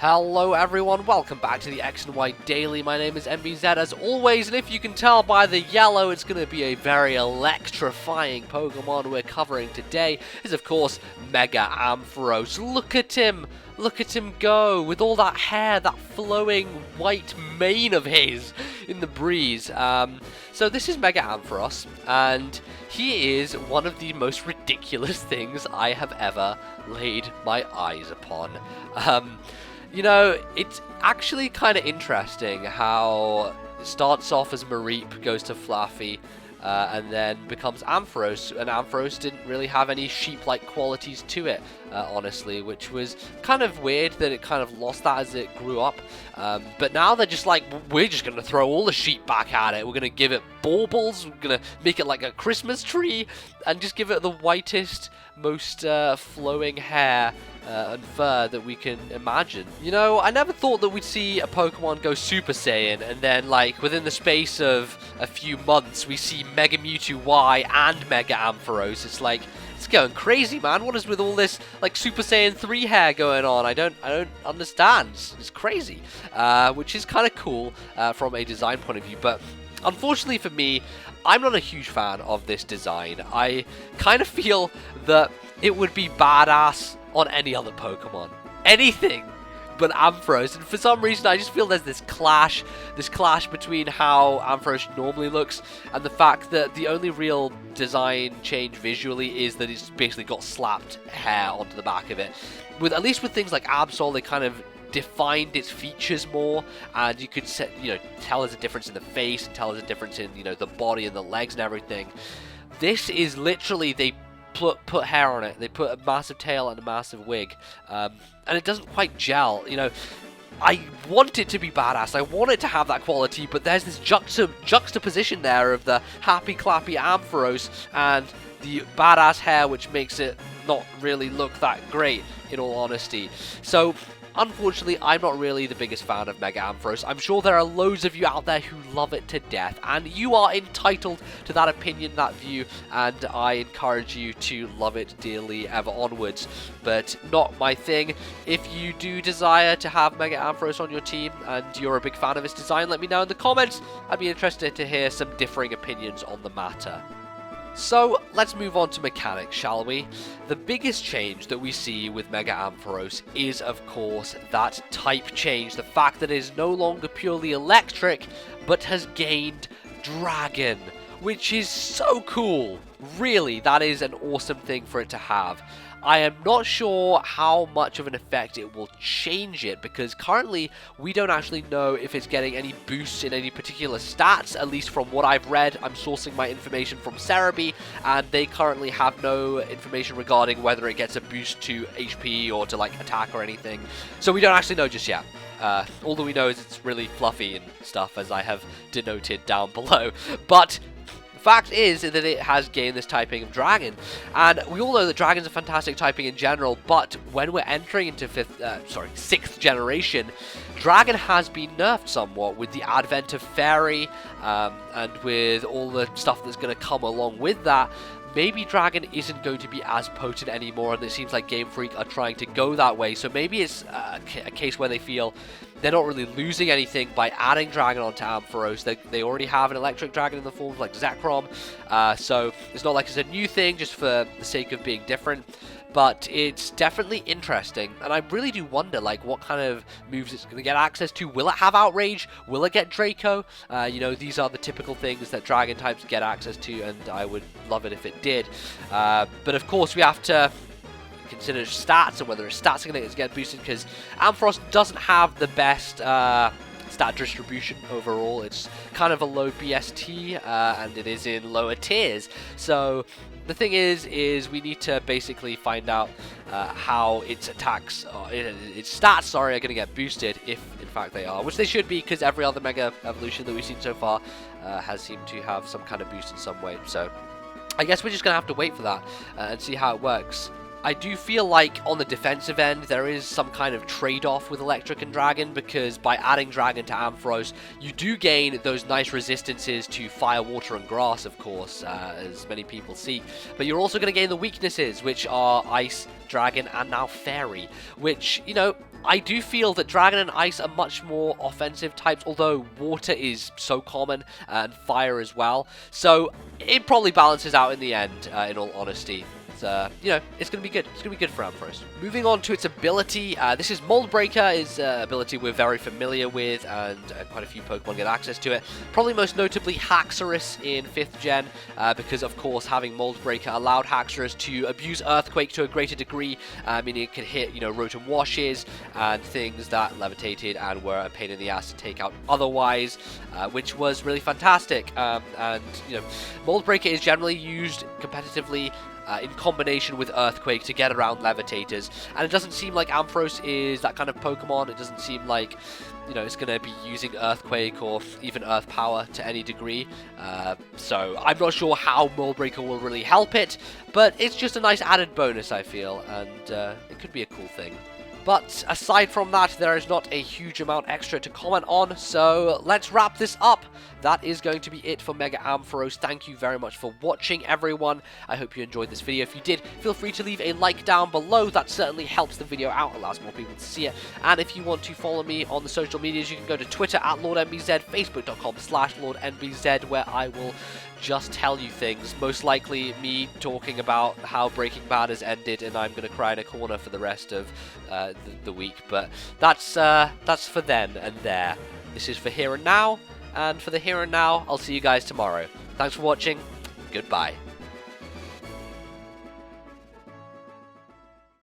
Hello everyone, welcome back to the X and Y Daily. My name is MVZ as always, and if you can tell by the yellow, it's going to be a very electrifying Pokemon we're covering today. Is of course Mega Ampharos. Look at him go, with all that hair, that flowing white mane of his in the breeze. So this is Mega Ampharos, and he is one of the most ridiculous things I have ever laid my eyes upon. You know, it's actually kind of interesting how it starts off as Mareep, goes to Fluffy, and then becomes Ampharos, and Ampharos didn't really have any sheep-like qualities to it, honestly, which was kind of weird that it kind of lost that as it grew up. But now they're just like, we're just going to throw all the sheep back at it, we're going to give it baubles, we're going to make it like a Christmas tree, and just give it the whitest, most flowing hair and fur that we can imagine. You know, I never thought that we'd see a Pokemon go Super Saiyan and then, like, within the space of a few months, we see Mega Mewtwo Y and Mega Ampharos. It's like, it's going crazy, man. What is with all this, like, Super Saiyan 3 hair going on? I don't understand. It's crazy. Which is kind of cool from a design point of view, but unfortunately for me, I'm not a huge fan of this design. I kind of feel that it would be badass on any other Pokemon. Anything but Ampharos. And for some reason, I just feel there's this clash between how Ampharos normally looks and the fact that the only real design change visually is that it's basically got slapped hair onto the back of it. At least with things like Absol, they kind of defined its features more, and you could tell there's a difference in the face and tell there's a difference in the body and the legs and everything. This is literally, they put hair on it, they put a massive tail and a massive wig, and it doesn't quite gel. I want it to be badass, I want it to have that quality, but there's this juxtaposition there of the happy clappy Ampharos and the badass hair, which makes it not really look that great, in all honesty. So unfortunately, I'm not really the biggest fan of Mega Ampharos. I'm sure there are loads of you out there who love it to death, and you are entitled to that opinion, that view, and I encourage you to love it dearly ever onwards, but not my thing. If you do desire to have Mega Ampharos on your team, and you're a big fan of its design, let me know in the comments. I'd be interested to hear some differing opinions on the matter. So, let's move on to mechanics, shall we? The biggest change that we see with Mega Ampharos is, of course, that type change. The fact that it is no longer purely electric, but has gained Dragon, which is so cool. Really, that is an awesome thing for it to have. I am not sure how much of an effect it will change it, because currently we don't actually know if it's getting any boosts in any particular stats, at least from what I've read. I'm sourcing my information from Cerebi, and they currently have no information regarding whether it gets a boost to HP or to like attack or anything. So we don't actually know just yet. All that we know is it's really fluffy and stuff, as I have denoted down below. But the fact is that it has gained this typing of Dragon, and we all know that Dragon's a fantastic typing in general, but when we're entering into 6th generation, Dragon has been nerfed somewhat with the advent of Fairy, and with all the stuff that's going to come along with that. Maybe Dragon isn't going to be as potent anymore, and it seems like Game Freak are trying to go that way, so maybe it's a case where they feel they're not really losing anything by adding Dragon onto Ampharos. They already have an electric Dragon in the form of like Zekrom, so it's not like it's a new thing just for the sake of being different. But it's definitely interesting, and I really do wonder, like, what kind of moves it's going to get access to. Will it have Outrage? Will it get Draco? These are the typical things that Dragon types get access to, and I would love it if it did. But of course, we have to consider stats and whether its stats are going to get boosted, because Ampharos doesn't have the best stat distribution overall. It's kind of a low BST, and it is in lower tiers. So the thing is we need to basically find out how its attacks, its stats, are going to get boosted, if in fact they are, which they should be, because every other Mega Evolution that we've seen so far has seemed to have some kind of boost in some way. So I guess we're just going to have to wait for that and see how it works. I do feel like on the defensive end there is some kind of trade-off with Electric and Dragon, because by adding Dragon to Ampharos you do gain those nice resistances to Fire, Water and Grass, of course, as many people seek, but you're also going to gain the weaknesses, which are Ice, Dragon and now Fairy, which, I do feel that Dragon and Ice are much more offensive types, although Water is so common, and Fire as well. So it probably balances out in the end, in all honesty. You know, it's going to be good. It's going to be good for Ampharos. Moving on to its ability, this is Mold Breaker, is an ability we're very familiar with, and quite a few Pokemon get access to it. Probably most notably Haxorus in 5th gen, because of course having Mold Breaker allowed Haxorus to abuse Earthquake to a greater degree, meaning it could hit, you know, Rotom Washes and things that levitated and were a pain in the ass to take out otherwise, which was really fantastic. And, you know, Mold Breaker is generally used competitively in combination with Earthquake to get around Levitators, and it doesn't seem like Ampharos is that kind of Pokemon. It doesn't seem like, you know, it's going to be using Earthquake or even Earth Power to any degree, so I'm not sure how Mold Breaker will really help it, but it's just a nice added bonus, I feel, and it could be a cool thing. But aside from that, there is not a huge amount extra to comment on, so let's wrap this up. That is going to be it for Mega Ampharos. Thank you very much for watching, everyone. I hope you enjoyed this video. If you did, feel free to leave a like down below. That certainly helps the video out, allows more people to see it. And if you want to follow me on the social medias, you can go to Twitter at LordNBZ, Facebook.com/LordNBZ, where I will just tell you things. Most likely me talking about how Breaking Bad has ended, and I'm going to cry in a corner for the rest of the week. But that's for then and there. This is for here and now. And for the here and now, I'll see you guys tomorrow. Thanks for watching. Goodbye.